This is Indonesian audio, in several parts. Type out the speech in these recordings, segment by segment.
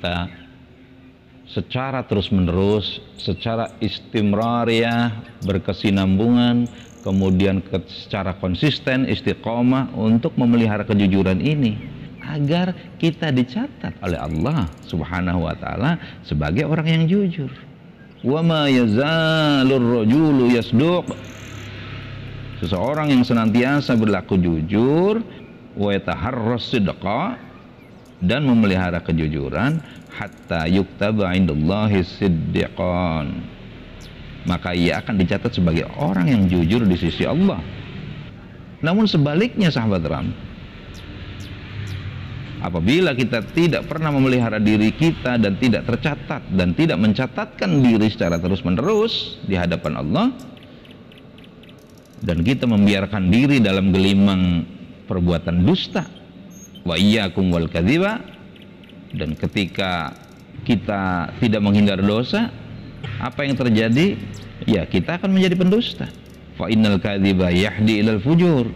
maka secara terus-menerus, secara istimrariyah, berkesinambungan, kemudian secara konsisten, istiqomah untuk memelihara kejujuran ini agar kita dicatat oleh Allah Subhanahu wa taala sebagai orang yang jujur. Wa ma yazalur rajulu yasduq. Seseorang yang senantiasa berlaku jujur, wa yataharras sidqa, dan memelihara kejujuran, hatta yuktaba indallahi siddiqan, maka ia akan dicatat sebagai orang yang jujur di sisi Allah. Namun sebaliknya sahabat Ram, apabila kita tidak pernah memelihara diri kita dan tidak tercatat dan tidak mencatatkan diri secara terus-menerus di hadapan Allah, dan kita membiarkan diri dalam gelimang perbuatan dusta, wa iyyakum wal kadziba, dan ketika kita tidak menghindar dosa, apa yang terjadi? Ya, kita akan menjadi pendusta. Fa innal kadziba yahdi ilal fujur,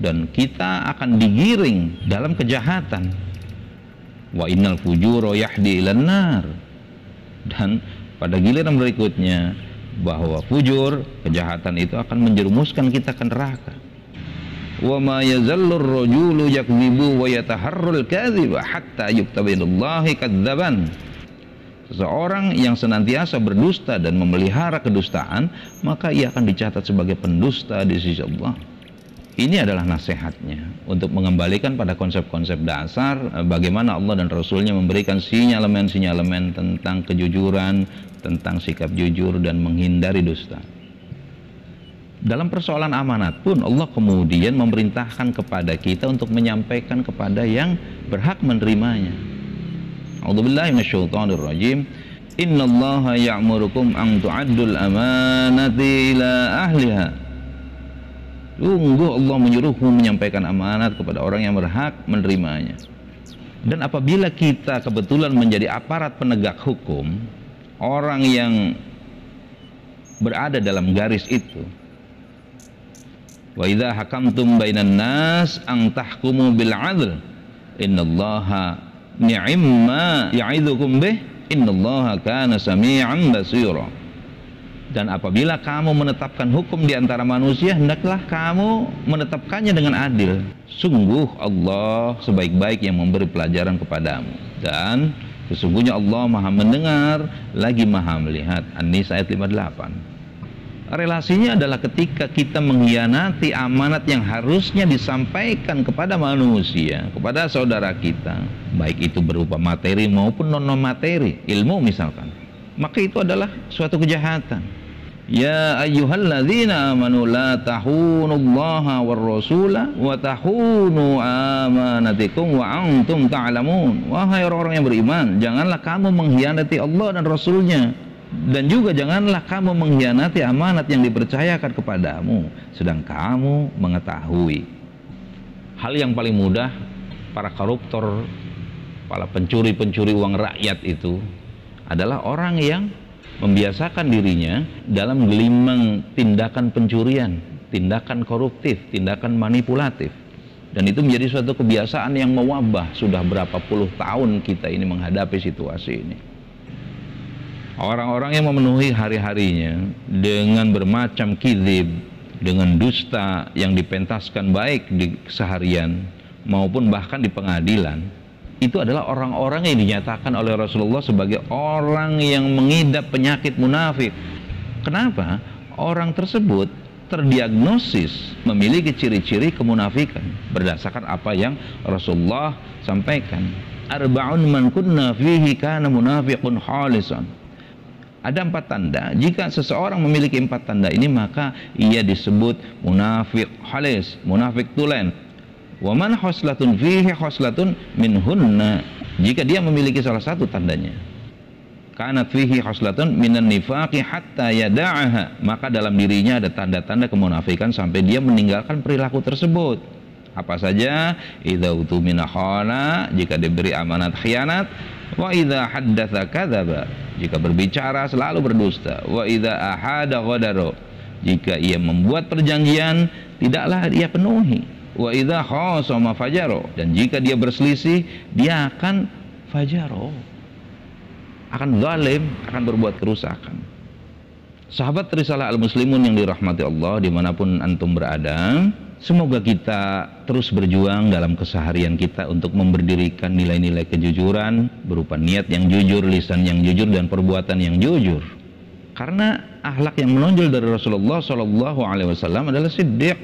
dan kita akan digiring dalam kejahatan. Wa innal fujura yahdi ilan nar, dan pada giliran berikutnya bahwa fujur, kejahatan itu akan menjerumuskan kita ke neraka. Wa ma yazallur rajulu yakdzibu wa yataharrul kadziba hatta yuktaba indallahi kadzaban. Seseorang yang senantiasa berdusta dan memelihara kedustaan, maka ia akan dicatat sebagai pendusta di sisi Allah. Ini adalah nasihatnya untuk mengembalikan pada konsep-konsep dasar bagaimana Allah dan Rasulnya memberikan sinyalemen-sinyalemen tentang kejujuran, tentang sikap jujur dan menghindari dusta. Dalam persoalan amanat pun Allah kemudian memerintahkan kepada kita untuk menyampaikan kepada yang berhak menerimanya. A'udzubillahi minasyaitonir rajim. Innallaha ya'murukum an tu'addul amanati ila ahliha. Sungguh Allah menyuruhmu menyampaikan amanat kepada orang yang berhak menerimanya. Dan apabila kita kebetulan menjadi aparat penegak hukum, orang yang berada dalam garis itu, wa idza hakamtum bainan nas an tahkumu bil 'adl innallaha ni'imma ya'idukum bih innallaha kana sami'an basira. Dan apabila kamu menetapkan hukum di antara manusia, hendaklah kamu menetapkannya dengan adil. Sungguh Allah sebaik-baik yang memberi pelajaran kepadamu, dan sesungguhnya Allah Maha mendengar lagi Maha melihat. An-Nisa ayat 58. Relasinya adalah ketika kita mengkhianati amanat yang harusnya disampaikan kepada manusia, kepada saudara kita, baik itu berupa materi maupun non-materi, ilmu misalkan, maka itu adalah suatu kejahatan. Ya ayyuhalladzina amanu la tahunullaha war rasula wa tahunu amanatikum wa antum ta'lamun. Wahai orang-orang yang beriman, janganlah kamu mengkhianati Allah dan Rasulnya, dan juga janganlah kamu mengkhianati amanat yang dipercayakan kepadamu sedang kamu mengetahui. Hal yang paling mudah para koruptor, para pencuri-pencuri uang rakyat itu adalah orang yang membiasakan dirinya dalam gelimang tindakan pencurian, tindakan koruptif, tindakan manipulatif. Dan itu menjadi suatu kebiasaan yang mewabah. Sudah berapa puluh tahun kita ini menghadapi situasi ini. Orang-orang yang memenuhi hari-harinya dengan bermacam kizib, dengan dusta yang dipentaskan baik di keseharian maupun bahkan di pengadilan, itu adalah orang-orang yang dinyatakan oleh Rasulullah sebagai orang yang mengidap penyakit munafik. Kenapa? Orang tersebut terdiagnosis memiliki ciri-ciri kemunafikan berdasarkan apa yang Rasulullah sampaikan. Arba'un man kunna fihi kana munafiqun khalisan. Ada 4 tanda. Jika seseorang memiliki 4 tanda ini, maka ia disebut munafik khalis, munafik tulen. Wa man khoslatun fihi khoslatun minhunna. Jika dia memiliki salah satu tandanya, kanat fihi khoslatun minan nifaqi hatta yada'aha, maka dalam dirinya ada tanda-tanda kemunafikan sampai dia meninggalkan perilaku tersebut. Apa saja? Idza utumina khana, jika diberi amanat khianat. Wa idza haddatsa kadzaba, jika berbicara selalu berdusta. Wa idza ahada ghadara, jika ia membuat perjanjian tidaklah ia penuhi. Wa idza khasama fajaro, dan jika dia berselisih dia akan fajaro, akan zalim, akan berbuat kerusakan. Sahabat Risalah Al-Muslimun yang dirahmati Allah dimanapun antum berada, semoga kita terus berjuang dalam keseharian kita untuk memberdirikan nilai-nilai kejujuran berupa niat yang jujur, lisan yang jujur, dan perbuatan yang jujur. Karena akhlak yang menonjol dari Rasulullah SAW adalah siddiq.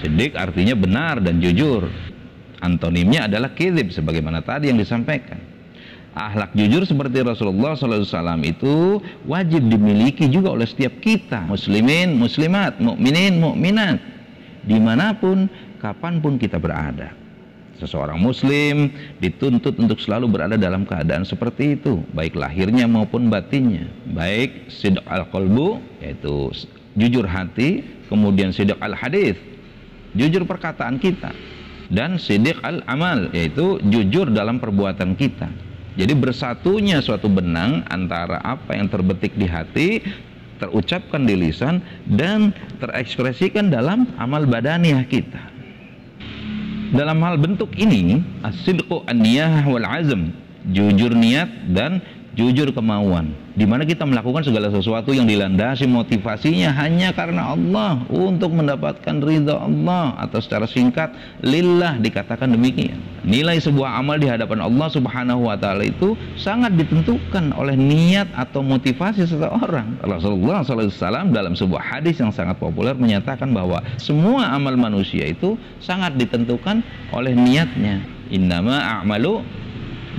Siddiq artinya benar dan jujur. Antonimnya adalah kizib, sebagaimana tadi yang disampaikan. Akhlak jujur seperti Rasulullah SAW itu wajib dimiliki juga oleh setiap kita, muslimin, muslimat, mukminin, mukminat, dimanapun, kapanpun kita berada. Seseorang muslim dituntut untuk selalu berada dalam keadaan seperti itu, baik lahirnya maupun batinnya, baik sidq al-qalbu, yaitu jujur hati, kemudian sidq al-hadith, jujur perkataan kita, dan sidq al-amal, yaitu jujur dalam perbuatan kita. Jadi bersatunya suatu benang antara apa yang terbetik di hati, terucapkan di lisan, dan terekspresikan dalam amal badaniah kita. Dalam hal bentuk ini, as-sidqu an-niyah wal azm, jujur niat dan jujur kemauan, di mana kita melakukan segala sesuatu yang dilandasi motivasinya hanya karena Allah, untuk mendapatkan ridha Allah, atau secara singkat lillah dikatakan demikian. Nilai sebuah amal di hadapan Allah Subhanahu wa taala itu sangat ditentukan oleh niat atau motivasi seseorang. Rasulullah SAW dalam sebuah hadis yang sangat populer menyatakan bahwa semua amal manusia itu sangat ditentukan oleh niatnya. Innama a'malu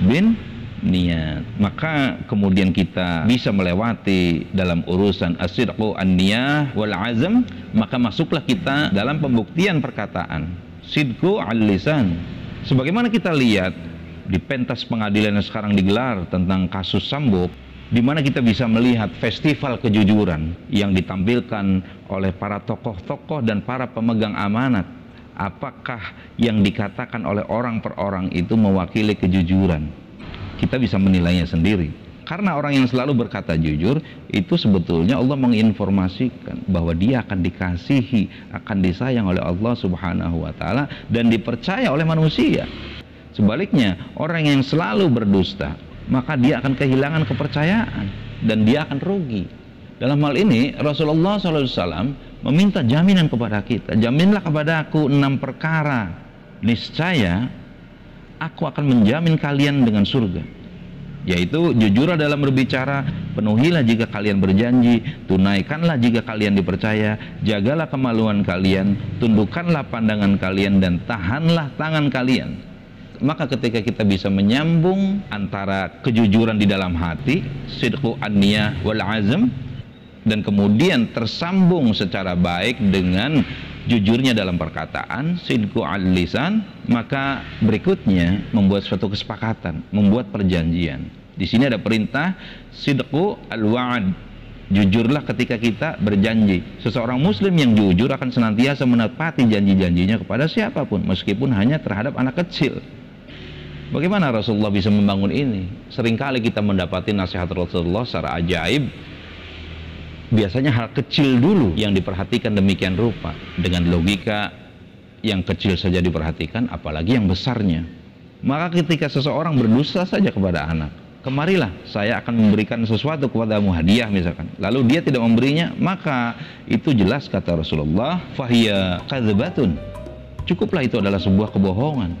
bin niat. Maka kemudian kita bisa melewati dalam urusan as-sidqu an-niyah wal azm, maka masuklah kita dalam pembuktian perkataan sidqu al-lisan. Sebagaimana kita lihat di pentas pengadilan yang sekarang digelar tentang kasus Sambo, di mana kita bisa melihat festival kejujuran yang ditampilkan oleh para tokoh-tokoh dan para pemegang amanat. Apakah yang dikatakan oleh orang per orang itu mewakili kejujuran? Kita bisa menilainya sendiri. Karena orang yang selalu berkata jujur, itu sebetulnya Allah menginformasikan bahwa dia akan dikasihi, akan disayang oleh Allah Subhanahu wa taala, dan dipercaya oleh manusia. Sebaliknya, orang yang selalu berdusta, maka dia akan kehilangan kepercayaan dan dia akan rugi. Dalam hal ini, Rasulullah SAW meminta jaminan kepada kita. Jaminlah kepada aku 6 perkara, niscaya aku akan menjamin kalian dengan surga, yaitu jujurlah dalam berbicara, penuhilah jika kalian berjanji, tunaikanlah jika kalian dipercaya, jagalah kemaluan kalian, tundukkanlah pandangan kalian, dan tahanlah tangan kalian. Maka ketika kita bisa menyambung antara kejujuran di dalam hati, sidqu an-niyah wal azm, dan kemudian tersambung secara baik dengan jujurnya dalam perkataan, sidqu al-lisan, maka berikutnya membuat suatu kesepakatan, membuat perjanjian. Di sini ada perintah sidqu al-wa'ad, jujurlah ketika kita berjanji. Seseorang muslim yang jujur akan senantiasa menepati janji-janjinya kepada siapapun, meskipun hanya terhadap anak kecil. Bagaimana Rasulullah bisa membangun ini? Seringkali kita mendapati nasihat Rasulullah secara ajaib. Biasanya hal kecil dulu yang diperhatikan demikian rupa. Dengan logika yang kecil saja diperhatikan, apalagi yang besarnya. Maka ketika seseorang berdusta saja kepada anak, kemarilah saya akan memberikan sesuatu kepadamu, hadiah misalkan, lalu dia tidak memberinya, maka itu jelas kata Rasulullah, fahiya kadzabatun, cukuplah itu adalah sebuah kebohongan.